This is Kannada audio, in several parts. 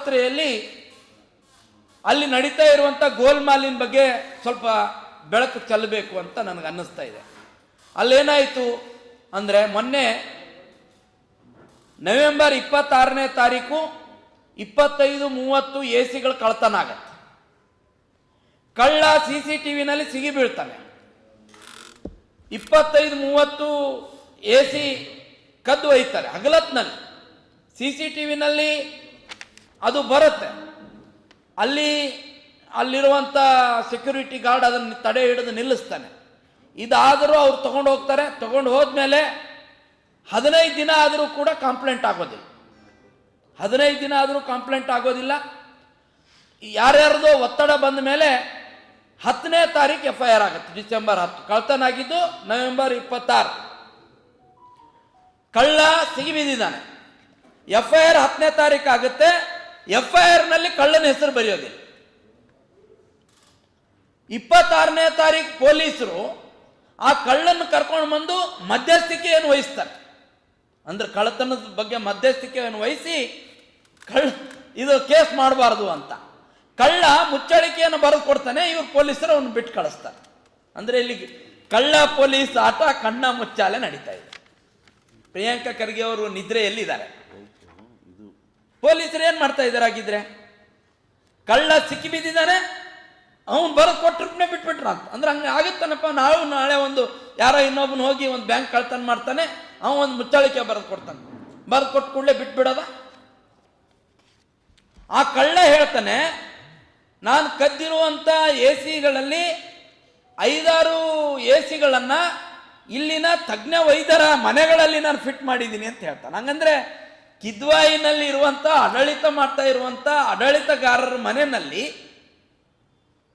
ಆಸ್ಪತ್ರೆಯಲ್ಲಿ ಅಲ್ಲಿ ನಡೀತಾ ಇರುವಂಥ ಗೋಲ್ಮಾಲಿನ ಬಗ್ಗೆ ಸ್ವಲ್ಪ ಬೆಳಕು ಚೆಲ್ಲಬೇಕು ಅಂತ ನನಗೆ ಅನ್ನಿಸ್ತಾ ಇದೆ. ಅಲ್ಲೇನಾಯಿತು ಅಂದರೆ ಮೊನ್ನೆ ನವೆಂಬರ್ 26ನೇ ತಾರೀಕು 25-30 AC ಕಳ್ತನ ಆಗತ್ತೆ. ಕಳ್ಳ CCTVನಲ್ಲಿ ಸಿಗಿ ಬೀಳ್ತಾನೆ. 25-30 AC ಕದ್ದು ಒಯ್ತಾರೆ ಹಗಲತ್ನಲ್ಲಿ. CCTVನಲ್ಲಿ ಅದು ಬರುತ್ತೆ. ಅಲ್ಲಿರುವಂಥ ಸೆಕ್ಯೂರಿಟಿ ಗಾರ್ಡ್ ಅದನ್ನು ತಡೆ ಹಿಡಿದು ನಿಲ್ಲಿಸ್ತಾನೆ. ಇದಾದರೂ ಅವ್ರು ತಗೊಂಡು ಹೋಗ್ತಾರೆ. ತಗೊಂಡು ಹೋದ್ಮೇಲೆ 15 ದಿನ ಆದರೂ ಕೂಡ ಕಂಪ್ಲೇಂಟ್ ಆಗೋದಿಲ್ಲ. 15 ದಿನ ಆದರೂ ಕಂಪ್ಲೇಂಟ್ ಆಗೋದಿಲ್ಲ. ಯಾರ್ಯಾರ್ದೋ ಒತ್ತಡ ಬಂದ ಮೇಲೆ 10ನೇ ತಾರೀಕು FIR ಆಗುತ್ತೆ. ಡಿಸೆಂಬರ್ 10. ಕಳ್ತನ ಆಗಿದ್ದು ನವೆಂಬರ್ 26. ಕಳ್ಳ ಸಿಗಿಬಿದ್ದಿದ್ದಾನೆ. FIR 10ನೇ ತಾರೀಕು ಆಗುತ್ತೆ. FIRನಲ್ಲಿ ಕಳ್ಳನ ಹೆಸರು ಬರೆಯೋದಿಲ್ಲ. 26ನೇ ತಾರೀಕು ಪೊಲೀಸರು ಆ ಕಳ್ಳನ್ನು ಕರ್ಕೊಂಡು ಬಂದು ಮಧ್ಯಸ್ಥಿಕೆಯನ್ನು ವಹಿಸ್ತಾರೆ. ಅಂದ್ರೆ ಕಳ್ಳತನದ ಬಗ್ಗೆ ಮಧ್ಯಸ್ಥಿಕೆಯನ್ನು ವಹಿಸಿ ಇದು ಕೇಸ್ ಮಾಡಬಾರ್ದು ಅಂತ ಕಳ್ಳ ಮುಚ್ಚಳಿಕೆಯನ್ನು ಬರೆದು ಕೊಡ್ತಾನೆ. ಇವರು ಪೊಲೀಸರು ಅವನು ಬಿಟ್ಟು ಕಳಿಸ್ತಾರೆ. ಅಂದ್ರೆ ಇಲ್ಲಿ ಕಳ್ಳ ಪೊಲೀಸ್ ಆಟ ಕಣ್ಣ ಮುಚ್ಚಾಲೆ ನಡೀತಾ ಇದೆ. ಪ್ರಿಯಾಂಕಾ ಖರ್ಗೆ ಅವರು ನಿದ್ರೆಯಲ್ಲಿದ್ದಾರೆ. ಪೊಲೀಸರು ಏನ್ ಮಾಡ್ತಾ ಇದ್ದಾರೆ ಆಗಿದ್ರೆ? ಕಳ್ಳ ಸಿಕ್ಕಿ ಬಿದ್ದಿದ್ದಾನೆ, ಅವನು ಬರೆದು ಕೊಟ್ಟರೆ ಬಿಟ್ಬಿಟ್ರ ಅಂತ. ಅಂದ್ರೆ ಹಂಗೆ ಆಗುತ್ತಾನಪ್ಪ. ನಾಳೆ ಒಂದು ಯಾರೋ ಇನ್ನೊಬ್ಬನ ಹೋಗಿ ಒಂದು ಬ್ಯಾಂಕ್ ಕಳ್ತನ ಮಾಡ್ತಾನೆ, ಅವನು ಒಂದು ಮುಚ್ಚಳಿಕೆ ಬರೆದು ಕೊಡ್ತಾನೆ. ಬರೆದು ಕೊಟ್ಟ ಕೂಡಲೇ ಬಿಟ್ಬಿಡೋದ? ಆ ಕಳ್ಳ ಹೇಳ್ತಾನೆ, ನಾನು ಕದ್ದಿರುವಂಥ AC ಗಳಲ್ಲಿ 5-6 AC ಇಲ್ಲಿನ ತಜ್ಞ ವೈದ್ಯರ ಮನೆಗಳಲ್ಲಿ ನಾನು ಫಿಟ್ ಮಾಡಿದ್ದೀನಿ ಅಂತ ಹೇಳ್ತಾನೆ. ಹಂಗಂದ್ರೆ ಕಿದ್ವಾಯಿನಲ್ಲಿ ಇರುವಂಥ ಆಡಳಿತ ಮಾಡ್ತಾ ಇರುವಂಥ ಆಡಳಿತಗಾರರ ಮನೆಯಲ್ಲಿ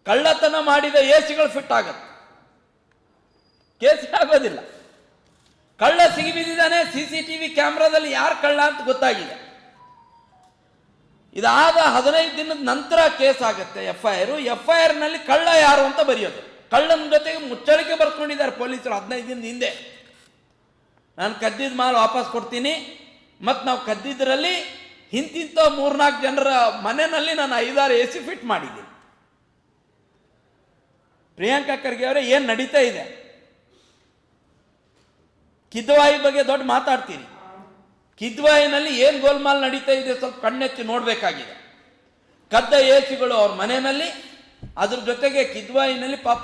ಕಳ್ಳತನ ಮಾಡಿದ AC ಫಿಟ್ ಆಗತ್ತೆ, ಕೇಸ್ ಆಗೋದಿಲ್ಲ. ಕಳ್ಳ ಸಿಗಿಬಿದ್ದಿದ್ದಾನೆ. CCTV ಕ್ಯಾಮ್ರಾದಲ್ಲಿ ಯಾರು ಕಳ್ಳ ಅಂತ ಗೊತ್ತಾಗಿದೆ. ಇದಾದ 15 ದಿನದ ನಂತರ ಕೇಸ್ ಆಗುತ್ತೆ FIRನಲ್ಲಿ ಕಳ್ಳ ಯಾರು ಅಂತ ಬರೆಯೋದು. ಕಳ್ಳನ ಜೊತೆಗೆ ಮುಚ್ಚಳಿಕೆ ಬರ್ಕೊಂಡಿದ್ದಾರೆ ಪೊಲೀಸರು 15 ದಿನದ ಹಿಂದೆ. ನಾನು ಕದ್ದಿದ್ದ ಮಾಲ್ ವಾಪಸ್ ಕೊಡ್ತೀನಿ, ಮತ್ತು ನಾವು ಕದ್ದಿದ್ರಲ್ಲಿ ಇಂತಿಂಥ 3-4 ಜನರ ಮನೆಯಲ್ಲಿ ನಾನು 5-6 AC ಫಿಟ್ ಮಾಡಿದ್ದೀನಿ. ಪ್ರಿಯಾಂಕಾ ಖರ್ಗೆ ಅವರೇ, ಏನು ನಡೀತಾ ಇದೆ? ಕಿದ್ವಾಯಿ ಬಗ್ಗೆ ದೊಡ್ಡ ಮಾತಾಡ್ತೀರಿ. ಕಿದ್ವಾಯಿನಲ್ಲಿ ಏನು ಗೋಲ್ಮಾಲ್ ನಡೀತಾ ಇದೆ ಸ್ವಲ್ಪ ಕಣ್ಣೆತ್ತಿ ನೋಡಬೇಕಾಗಿದೆ. ಕದ್ದ AC ಅವ್ರ ಮನೆಯಲ್ಲಿ, ಅದ್ರ ಜೊತೆಗೆ ಕಿದ್ವಾಯಿನಲ್ಲಿ ಪಾಪ